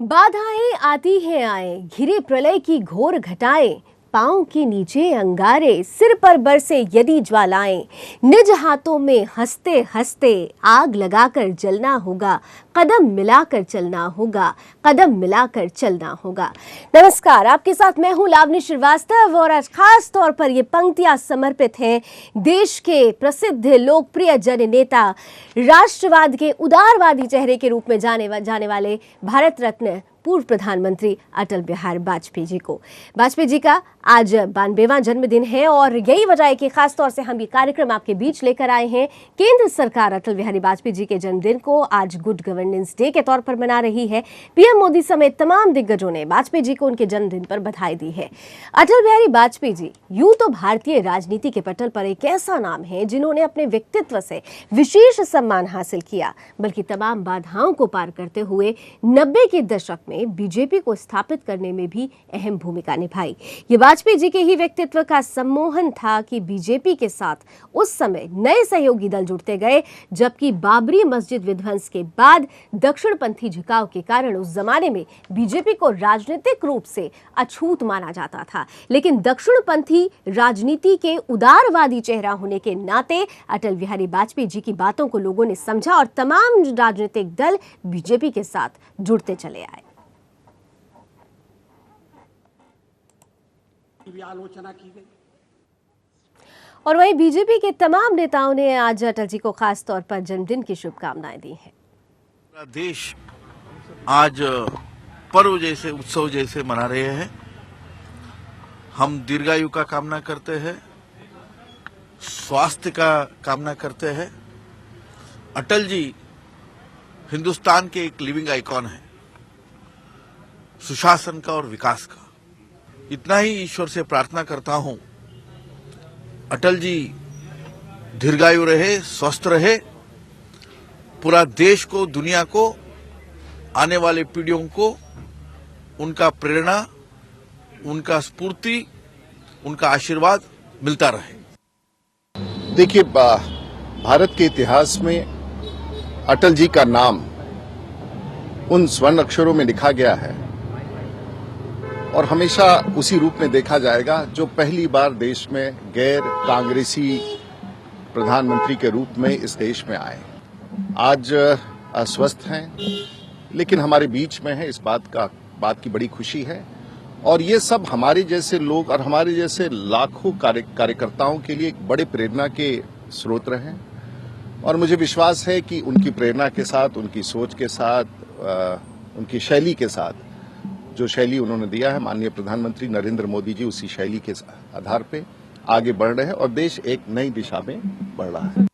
बाधाएं आती हैं आए, घिरे प्रलय की घोर घटाएं, पांव के नीचे अंगारे, सिर पर बरसे यदि ज्वालाएं, निज हाथों में हंसते हंसते आग लगाकर जलना होगा, कदम मिलाकर चलना होगा, कदम मिलाकर चलना होगा। नमस्कार, आपके साथ मैं हूं लावनी श्रीवास्तव और आज खास तौर पर ये पंक्तियां समर्पित हैं देश के प्रसिद्ध लोकप्रिय जन नेता, राष्ट्रवाद के उदारवादी चेहरे के रूप में जाने वाले भारत रत्न पूर्व प्रधानमंत्री अटल बिहारी वाजपेयी जी को। वाजपेयी जी का आज 92वां जन्मदिन है और यही वजह है कि खास तौर से हम ये कार्यक्रम आपके बीच लेकर आए हैं। केंद्र सरकार अटल बिहारी वाजपेयी जी के जन्मदिन को आज गुड गवर्नेंस डे के तौर पर मना रही है। पीएम मोदी समेत तमाम दिग्गजों ने वाजपेयी जी को उनके जन्मदिन पर बधाई दी है। अटल बिहारी वाजपेयी जी यूं तो भारतीय राजनीति के पटल पर एक ऐसा नाम है जिन्होंने अपने व्यक्तित्व से विशेष सम्मान हासिल किया, बल्कि तमाम बाधाओं को पार करते हुए 90 के दशक में बीजेपी को स्थापित करने में भी अहम भूमिका निभाई। ये वाजपेयी जी के ही व्यक्तित्व का सम्मोहन था कि बीजेपी के साथ उस समय नए सहयोगी दल जुड़ते गए, जबकि बाबरी मस्जिद विध्वंस के बाद दक्षिणपंथी झुकाव के कारण उस जमाने में बीजेपी को राजनीतिक रूप से अछूत माना जाता था, लेकिन दक्षिणपंथी राजनीति के उदारवादी चेहरा होने के नाते अटल बिहारी वाजपेयी जी की बातों को लोगों ने समझा और तमाम राजनीतिक दल बीजेपी के साथ जुड़ते चले आए। भी आलोचना की गई और वहीं बीजेपी के तमाम नेताओं ने आज अटल जी को खास तौर पर जन्मदिन की शुभकामनाएं दी हैं। पूरा देश आज पर्व जैसे उत्सव जैसे मना रहे हैं। हम दीर्घायु का कामना करते हैं, स्वास्थ्य का कामना करते हैं। अटल जी हिंदुस्तान के एक लिविंग आइकॉन है, सुशासन का और विकास का। इतना ही ईश्वर से प्रार्थना करता हूं, अटल जी दीर्घायु रहे, स्वस्थ रहे, पूरा देश को, दुनिया को, आने वाले पीढ़ियों को उनका प्रेरणा, उनका स्फूर्ति, उनका आशीर्वाद मिलता रहे। देखिए, भारत के इतिहास में अटल जी का नाम उन स्वर्ण अक्षरों में लिखा गया है और हमेशा उसी रूप में देखा जाएगा जो पहली बार देश में गैर कांग्रेसी प्रधानमंत्री के रूप में इस देश में आए। आज अस्वस्थ हैं, लेकिन हमारे बीच में है, इस बात की बड़ी खुशी है। और ये सब हमारे जैसे लोग और हमारे जैसे लाखों कार्यकर्ताओं के लिए एक बड़े प्रेरणा के स्रोत रहे। और मुझे विश्वास है कि उनकी प्रेरणा के साथ, उनकी सोच के साथ, उनकी शैली के साथ, जो शैली उन्होंने दिया है माननीय प्रधानमंत्री नरेंद्र मोदी जी, उसी शैली के आधार पे आगे बढ़ रहे हैं और देश एक नई दिशा में बढ़ रहा है।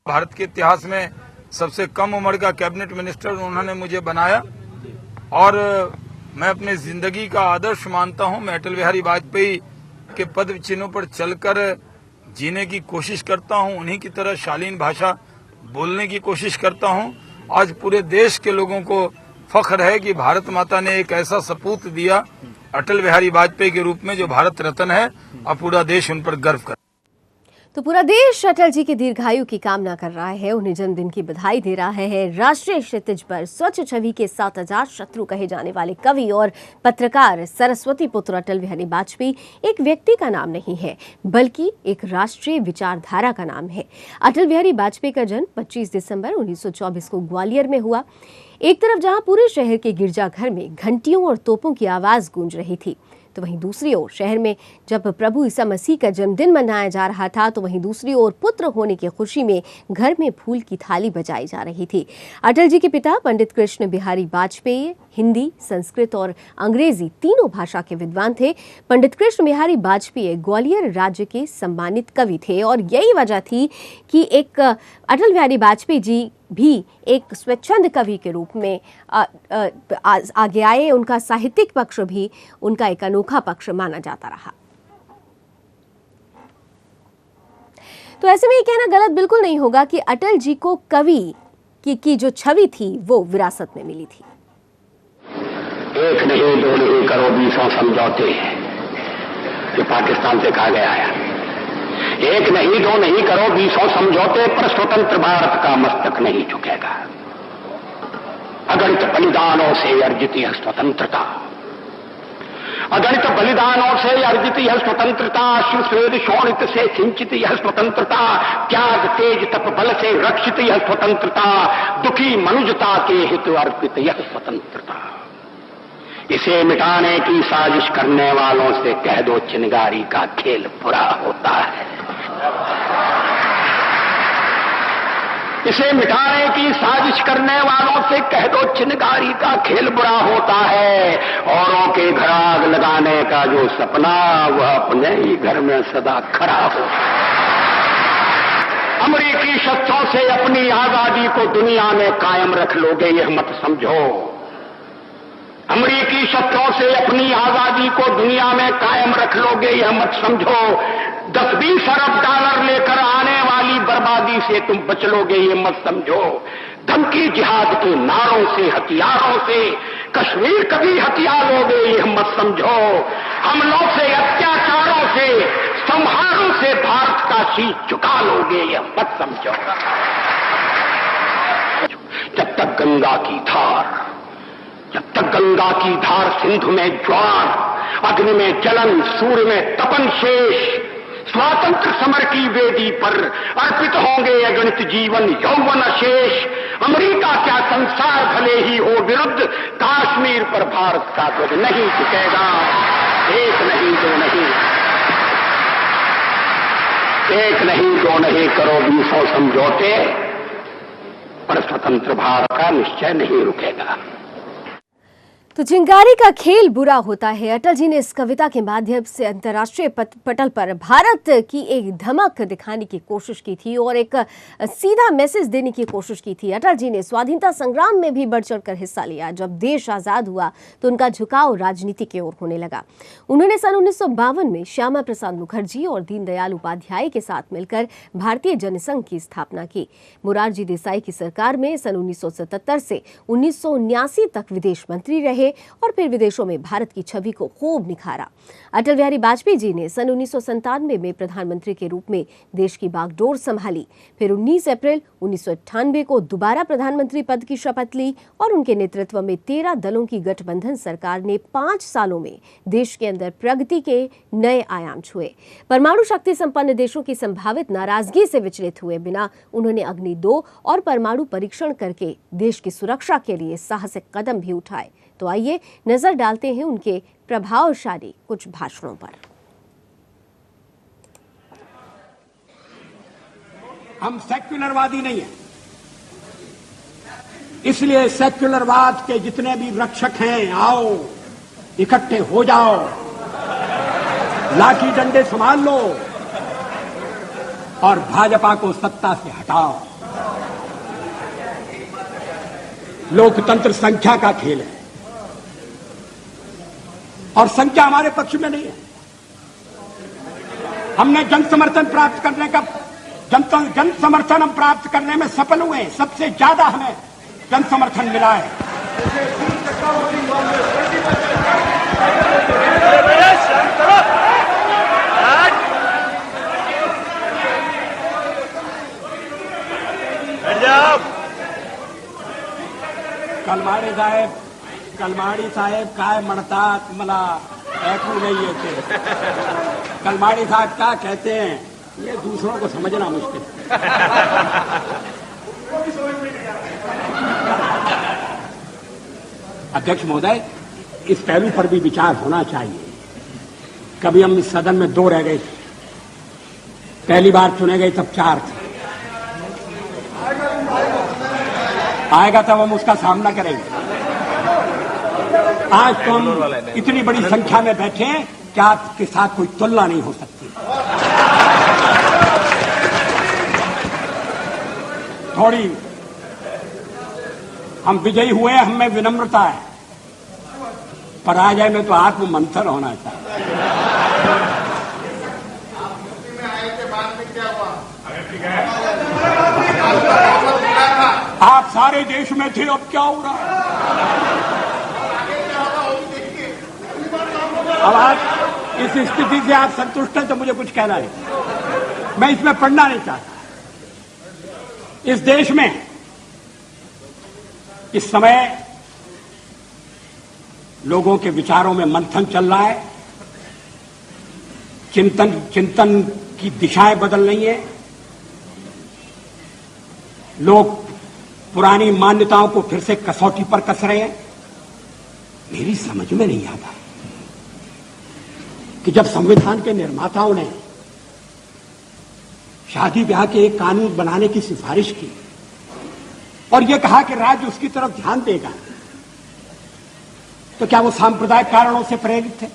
भारत के इतिहास में सबसे कम उम्र का कैबिनेट मिनिस्टर उन्होंने मुझे बनाया और मैं अपनी जिंदगी का आदर्श मानता हूं। मैं अटल बिहारी वाजपेयी के पद चिन्हों पर चलकर जीने की कोशिश करता हूं, उन्हीं की तरह शालीन भाषा बोलने की कोशिश करता हूं। आज पूरे देश के लोगों को फख्र है कि भारत माता ने एक ऐसा सपूत दिया अटल बिहारी वाजपेयी के रूप में जो भारत रत्न है, और पूरा देश उन पर गर्व कर। तो पूरा देश अटल जी की दीर्घायु की कामना कर रहा है, उन्हें जन्मदिन की बधाई दे रहा है। राष्ट्रीय क्षितिज पर स्वच्छ छवि के साथ अजात शत्रु कहे जाने वाले कवि और पत्रकार सरस्वती पुत्र अटल बिहारी वाजपेयी एक व्यक्ति का नाम नहीं है, बल्कि एक राष्ट्रीय विचारधारा का नाम है। अटल बिहारी वाजपेयी का जन्म 25 दिसंबर 1924 को ग्वालियर में हुआ। एक तरफ जहां पूरे शहर के गिरजाघर में घंटियों और तोपों की आवाज गूंज रही थी, तो वहीं दूसरी ओर शहर में जब प्रभु ईसा मसीह का जन्मदिन मनाया जा रहा था, तो वहीं दूसरी ओर पुत्र होने की खुशी में घर में फूल की थाली बजाई जा रही थी। अटल जी के पिता पंडित कृष्ण बिहारी वाजपेयी हिंदी, संस्कृत और अंग्रेजी तीनों भाषा के विद्वान थे। पंडित कृष्ण बिहारी वाजपेयी ग्वालियर राज्य के सम्मानित कवि थे और यही वजह थी कि एक अटल बिहारी वाजपेयी जी भी एक स्वच्छंद कवि के रूप में आगे आए। उनका साहित्यिक पक्ष भी उनका एक अनोखा पक्ष माना जाता रहा। तो ऐसे में ये कहना गलत बिल्कुल नहीं होगा कि अटल जी को कवि की जो छवि थी वो विरासत में मिली थी। एक नहीं, दो नहीं करो 20 समझौते जो पाकिस्तान से कहा गया है। एक नहीं, दो नहीं करो 20 समझौते पर स्वतंत्र भारत का मस्तक नहीं झुकेगा। अगणित बलिदानों से अर्जित यह स्वतंत्रता, अगणित बलिदानों से अर्जित यह स्वतंत्रता, सुश्वेद शोणित से सिंचित यह स्वतंत्रता, त्याग तेज तप बल से रक्षित यह स्वतंत्रता, दुखी मनुजता के हित अर्पित यह स्वतंत्रता। इसे मिटाने की साजिश करने वालों से कह दो चिनगारी का खेल बुरा होता है। इसे मिटाने की साजिश करने वालों से कह दो चिनगारी का खेल बुरा होता है। औरों के घर आग लगाने का जो सपना वह अपने ही घर में सदा खड़ा हो। अमेरिकी शस्त्रों से अपनी आजादी को दुनिया में कायम रख लोगे यह मत समझो। अमेरिकी शस्त्रों से अपनी आजादी को दुनिया में कायम रख लोगे यह मत समझो। 10-20 अरब डॉलर लेकर आने वाली बर्बादी से तुम बच लोगे ये मत समझो। धमकी जिहाद के नारों से हथियारों से कश्मीर कभी हथिया लोगे यह मत समझो। हमलों से अत्याचारों से संहारों से भारत का शीश झुका लोगे यह मत समझो। जब तक गंगा की धार, जब तक गंगा की धार सिंधु में ज्वार, अग्नि में जलन, सूर्य में तपन शेष, स्वातंत्र समर की वेदी पर अर्पित होंगे अगणित जीवन यौवन शेष। अमेरिका क्या संसार भले ही हो विरुद्ध, कश्मीर पर भारत का ध्वज नहीं झुकेगा। एक नहीं दो नहीं, एक नहीं दो नहीं करो 20 समझौते, पर स्वतंत्र भारत का निश्चय नहीं रुकेगा। तो चिंगारी का खेल बुरा होता है। अटल जी ने इस कविता के माध्यम से अंतर्राष्ट्रीय पटल पर भारत की एक धमक दिखाने की कोशिश की थी और एक सीधा मैसेज देने की कोशिश की थी। अटल जी ने स्वाधीनता संग्राम में भी बढ़ चढ़कर हिस्सा लिया। जब देश आजाद हुआ तो उनका झुकाव राजनीति की ओर होने लगा। उन्होंने सन 1952 में श्यामा प्रसाद मुखर्जी और दीनदयाल उपाध्याय के साथ मिलकर भारतीय जनसंघ की स्थापना की। मोरारजी देसाई की सरकार में सन 1977 से 1979 तक विदेश मंत्री रहे और फिर विदेशों में भारत की छवि को खूब निखारा। अटल बिहारी वाजपेयी जी ने सन 1997 में प्रधानमंत्री के रूप में देश की बागडोर संभाली। फिर 19 अप्रैल 1998 को दोबारा प्रधानमंत्री पद की शपथ ली और उनके नेतृत्व में 13 दलों की गठबंधन सरकार ने 5 सालों में देश के अंदर प्रगति के नए आयाम छुए। परमाणु शक्ति संपन्न देशों की संभावित नाराजगी से विचलित हुए बिना उन्होंने अग्नि 2 और परमाणु परीक्षण करके देश की सुरक्षा के लिए साहसिक कदम भी उठाए। तो आइए नजर डालते हैं उनके प्रभावशाली कुछ भाषणों पर। हम सेक्युलरवादी नहीं हैं, इसलिए सेक्युलरवाद के जितने भी रक्षक हैं आओ इकट्ठे हो जाओ, लाठी डंडे संभाल लो और भाजपा को सत्ता से हटाओ। लोकतंत्र संख्या का खेल है और संख्या हमारे पक्ष में नहीं है। हमने जन समर्थन प्राप्त करने का जन समर्थन हम प्राप्त करने में सफल हुए। सबसे ज्यादा हमें जन समर्थन मिला है। कलमाड़ी साहेब काय म्हणतात मला ऐकू नहीं येते। कलमाड़ी साहब क्या कहते हैं ये दूसरों को समझना मुश्किल। अध्यक्ष महोदय, इस पहलू पर भी विचार होना चाहिए। कभी हम इस सदन में 2 रह गए थे, पहली बार चुने गए तब 4 थे। आएगा तब हम उसका सामना करेंगे। आज तो हम इतनी बड़ी संख्या में बैठे हैं कि आपके साथ कोई तुलना नहीं हो सकती। थोड़ी हम विजयी हुए, हम में विनम्रता है, पराजय में तो आत्म मंथन होना चाहिए। आप सारे देश में थे, अब क्या हो रहा है? अब आज इस स्थिति से आप संतुष्ट हैं तो मुझे कुछ कहना नहीं, मैं इसमें पढ़ना नहीं चाहता। इस देश में इस समय लोगों के विचारों में मंथन चल रहा है, चिंतन की दिशाएं बदल रही हैं। लोग पुरानी मान्यताओं को फिर से कसौटी पर कस रहे हैं। मेरी समझ में नहीं आता कि जब संविधान के निर्माताओं ने शादी ब्याह के एक कानून बनाने की सिफारिश की और यह कहा कि राज्य उसकी तरफ ध्यान देगा, तो क्या वो सांप्रदायिक कारणों से प्रेरित थे?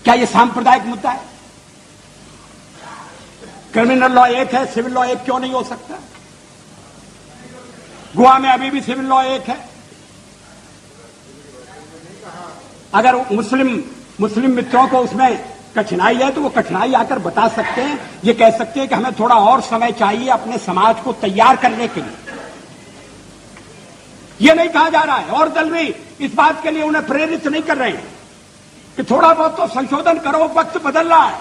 क्या यह सांप्रदायिक मुद्दा है? क्रिमिनल लॉ एक है, सिविल लॉ एक क्यों नहीं हो सकता? गोवा में अभी भी सिविल लॉ एक है। अगर मुस्लिम मित्रों को उसमें कठिनाई है तो वो कठिनाई आकर बता सकते हैं, ये कह सकते हैं कि हमें थोड़ा और समय चाहिए अपने समाज को तैयार करने के लिए। ये नहीं कहा जा रहा है और दल भी इस बात के लिए उन्हें प्रेरित नहीं कर रहे हैं कि थोड़ा बहुत तो संशोधन करो, वक्त बदल रहा है।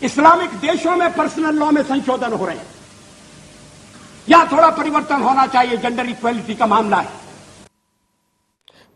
इस्लामिक देशों में पर्सनल लॉ में संशोधन हो रहे हैं, या थोड़ा परिवर्तन होना चाहिए, जेंडर इक्वलिटी का मामला है।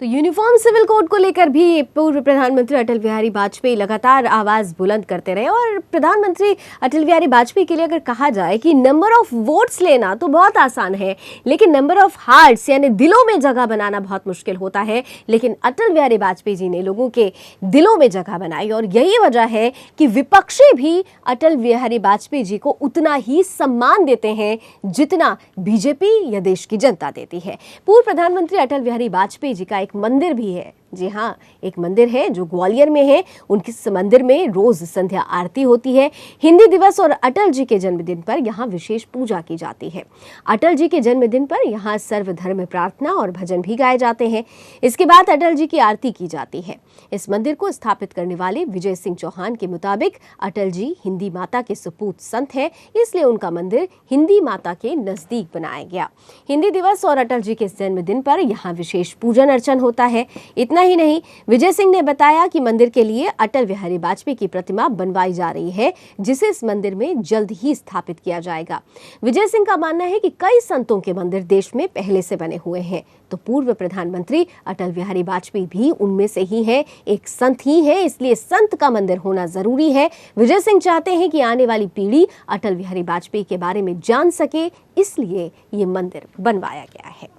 तो यूनिफॉर्म सिविल कोड को लेकर भी पूर्व प्रधानमंत्री अटल बिहारी वाजपेयी लगातार आवाज बुलंद करते रहे। और प्रधानमंत्री अटल बिहारी वाजपेयी के लिए अगर कहा जाए कि नंबर ऑफ वोट्स लेना तो बहुत आसान है, लेकिन नंबर ऑफ हार्ट्स यानी दिलों में जगह बनाना बहुत मुश्किल होता है। लेकिन अटल बिहारी वाजपेयी जी ने लोगों के दिलों में जगह बनाई और यही वजह है कि विपक्षी भी अटल बिहारी वाजपेयी जी को उतना ही सम्मान देते हैं जितना बीजेपी या देश की जनता देती है। पूर्व प्रधानमंत्री अटल बिहारी वाजपेयी जी का एक मंदिर भी है। जी हाँ, एक मंदिर है जो ग्वालियर में है। उनके इस मंदिर में रोज संध्या आरती होती है। हिंदी दिवस और अटल जी के जन्मदिन पर यहाँ विशेष पूजा की जाती है। अटल जी के जन्मदिन पर यहाँ सर्वधर्म प्रार्थना और भजन भी गाए जाते हैं। इसके बाद अटल जी की आरती की जाती है। इस मंदिर को स्थापित करने वाले विजय सिंह चौहान के मुताबिक अटल जी हिंदी माता के सपूत संत है, इसलिए उनका मंदिर हिंदी माता के नजदीक बनाया गया। हिंदी दिवस और अटल जी के जन्मदिन पर यहाँ विशेष पूजन अर्चन होता है। इतना ही नहीं, विजय सिंह ने बताया कि मंदिर के लिए अटल बिहारी वाजपेयी की प्रतिमा बनवाई जा रही है, जिसे इस मंदिर में जल्द ही स्थापित किया जाएगा। विजय सिंह का मानना है कि कई संतों के मंदिर देश में पहले से बने हुए हैं, तो पूर्व प्रधानमंत्री अटल बिहारी वाजपेयी भी उनमें से ही है, एक संत ही है, इसलिए संत का मंदिर होना जरूरी है। विजय सिंह चाहते हैं कि आने वाली पीढ़ी अटल बिहारी वाजपेयी के बारे में जान सके, इसलिए ये मंदिर बनवाया गया है।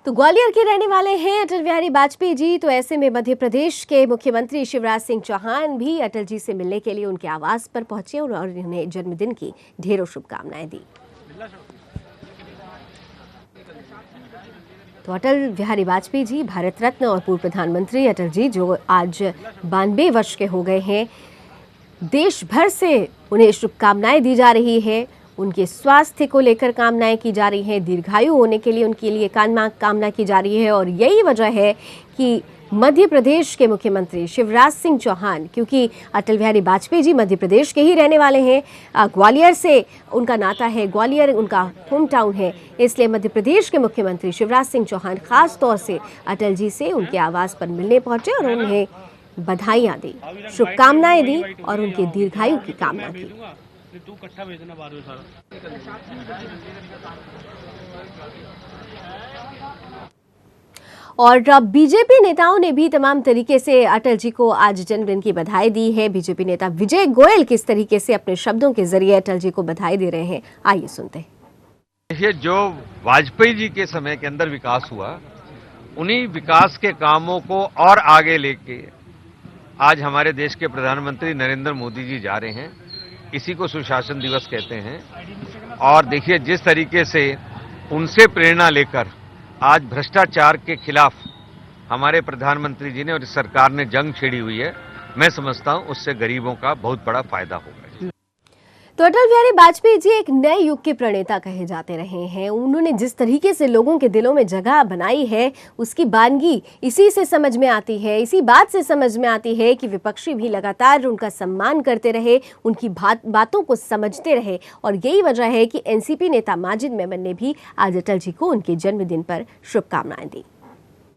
तो ग्वालियर के रहने वाले हैं अटल बिहारी वाजपेयी जी, तो ऐसे में मध्य प्रदेश के मुख्यमंत्री शिवराज सिंह चौहान भी अटल जी से मिलने के लिए उनके आवास पर पहुंचे और उन्हें जन्मदिन की ढेरों शुभकामनाएं दी। तो अटल बिहारी वाजपेयी जी, भारत रत्न और पूर्व प्रधानमंत्री अटल जी जो आज 92 वर्ष के हो गए हैं, देश भर से उन्हें शुभकामनाएं दी जा रही है। उनके स्वास्थ्य को लेकर कामनाएं की जा रही हैं, दीर्घायु होने के लिए उनके लिए कामना की जा रही है। और यही वजह है कि मध्य प्रदेश के मुख्यमंत्री शिवराज सिंह चौहान, क्योंकि अटल बिहारी वाजपेयी जी मध्य प्रदेश के ही रहने वाले हैं, ग्वालियर से उनका नाता है, ग्वालियर उनका होम टाउन है, इसलिए मध्य प्रदेश के मुख्यमंत्री शिवराज सिंह चौहान खास तौर से अटल जी से उनके आवास पर मिलने पहुंचे और उन्हें बधाइयां दी, शुभकामनाएं दी और उनके दीर्घायु की कामना की। और बीजेपी नेताओं ने भी तमाम तरीके से अटल जी को आज जन्मदिन की बधाई दी है। बीजेपी नेता विजय गोयल किस तरीके से अपने शब्दों के जरिए अटल जी को बधाई दे रहे हैं, आइए सुनते हैं। देखिए, जो वाजपेयी जी के समय के अंदर विकास हुआ, उन्हीं विकास के कामों को और आगे लेके आज हमारे देश के प्रधानमंत्री नरेंद्र मोदी जी जा रहे हैं। इसी को सुशासन दिवस कहते हैं। और देखिए, जिस तरीके से उनसे प्रेरणा लेकर आज भ्रष्टाचार के खिलाफ हमारे प्रधानमंत्री जी ने और इस सरकार ने जंग छेड़ी हुई है, मैं समझता हूं उससे गरीबों का बहुत बड़ा फायदा होगा। तो अटल बिहारी वाजपेयी जी एक नए युग के प्रणेता कहे जाते रहे हैं। उन्होंने जिस तरीके से लोगों के दिलों में जगह बनाई है उसकी बानगी इसी से समझ में आती है, इसी बात से समझ में आती है कि विपक्षी भी लगातार उनका सम्मान करते रहे, उनकी बातों को समझते रहे। और यही वजह है कि एनसीपी नेता माजिद मेमन ने भी आज अटल जी को उनके जन्मदिन पर शुभकामनाएं दी।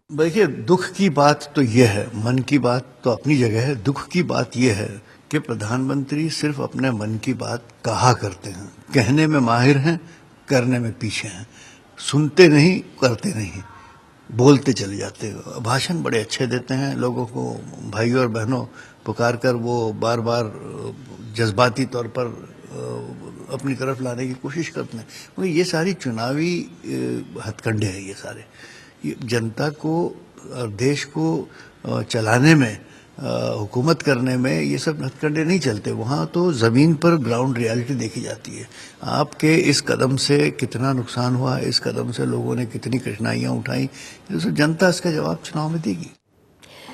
देखिए, दुख की बात तो यह है, मन की बात तो अपनी जगह है। दुख की बात यह है कि प्रधानमंत्री सिर्फ अपने मन की बात कहा करते हैं, कहने में माहिर हैं, करने में पीछे हैं, सुनते नहीं, करते नहीं, बोलते चले जाते हैं। भाषण बड़े अच्छे देते हैं, लोगों को भाइयों और बहनों पुकार कर वो बार बार जज्बाती तौर पर अपनी तरफ लाने की कोशिश करते हैं। मगर ये सारी चुनावी हथकंडे हैं, ये सारे जनता को और देश को चलाने में, हुकूमत करने में ये सब हथकंडे नहीं चलते। वहाँ तो जमीन पर ग्राउंड रियलिटी देखी जाती है। आपके इस कदम से कितना नुकसान हुआ, इस कदम से लोगों ने कितनी कठिनाइयाँ उठाई, तो जनता इसका जवाब चुनाव में देगी।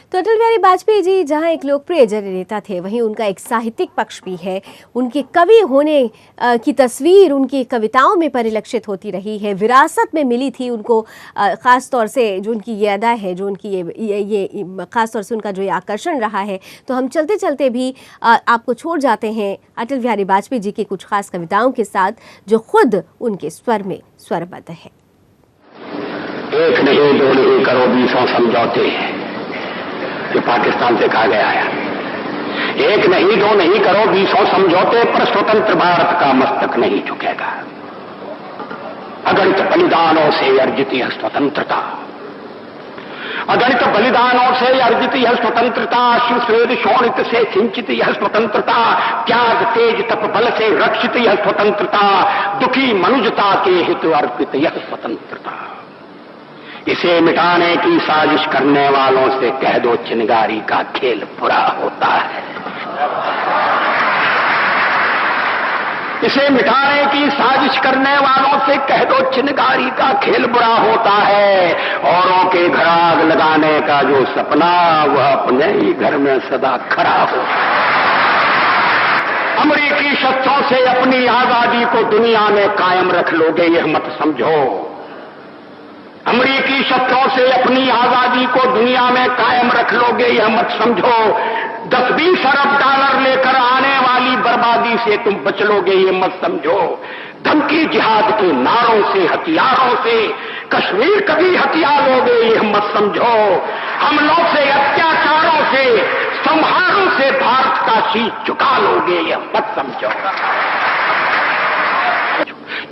तो अटल बिहारी वाजपेयी जी जहां एक लोकप्रिय जननेता थे, वहीं उनका एक साहित्यिक पक्ष भी है। उनके कवि होने की तस्वीर उनकी कविताओं में परिलक्षित होती रही है, विरासत में मिली थी उनको। ख़ास तौर से जो उनकी ये अदा है, जो उनकी ये ख़ास तौर से उनका जो ये आकर्षण रहा है। तो हम चलते चलते भी आपको छोड़ जाते हैं अटल बिहारी वाजपेयी जी की कुछ खास कविताओं के साथ, जो खुद उनके स्वर में स्वरबद्ध है। एक नहीं दो नहीं करो बीसों समझौते, जो पाकिस्तान से कहा गया है। एक नहीं दो नहीं करो बीसों समझौते, पर स्वतंत्र भारत का मस्तक नहीं झुकेगा। अगणित बलिदानों से अर्जित यह स्वतंत्रता, अगणित बलिदानों से अर्जित यह स्वतंत्रता, अश्रुस्वेद शोणित से सिंचित यह स्वतंत्रता, त्याग तेज तप बल से रक्षित यह स्वतंत्रता, दुखी मनुजता के हित अर्पित यह स्वतंत्रता। इसे मिटाने की साजिश करने वालों से कह दो चिनगारी का खेल बुरा होता है। इसे मिटाने की साजिश करने वालों से कह दो चिनगारी का खेल बुरा होता है। औरों के घर आग लगाने का जो सपना, वह अपने ही घर में सदा खड़ा हो। अमेरिकी शस्त्रों से अपनी आजादी को दुनिया में कायम रख लोगे, यह मत समझो। अमेरिकी शस्त्रों से अपनी आजादी को दुनिया में कायम रख लोगे, यह मत समझो। 10-20 अरब डॉलर लेकर आने वाली बर्बादी से तुम बच लोगे, यह मत समझो। धमकी जिहाद के नारों से, हथियारों से कश्मीर कभी हथिया लोगे, यह मत समझो। हमलों से, अत्याचारों से, संहारों से भारत का शीश झुका लोगे, यह मत समझो।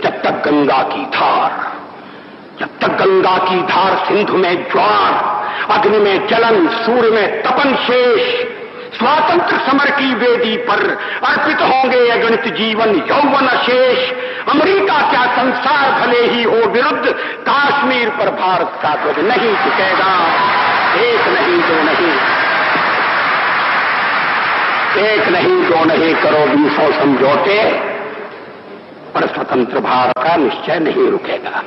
जब तक गंगा की धार, जब तक गंगा की धार सिंधु में ज्वार, अग्नि में जलन, सूर्य में तपन शेष, स्वातंत्र समर की वेदी पर अर्पित होंगे अगणित जीवन यौवन अशेष। अमेरिका क्या संसार भले ही हो विरुद्ध, कश्मीर पर भारत का ध्वज नहीं झुकेगा। एक नहीं दो नहीं, एक नहीं दो नहीं करो बीसों समझौते, पर स्वतंत्र भारत का निश्चय नहीं रुकेगा।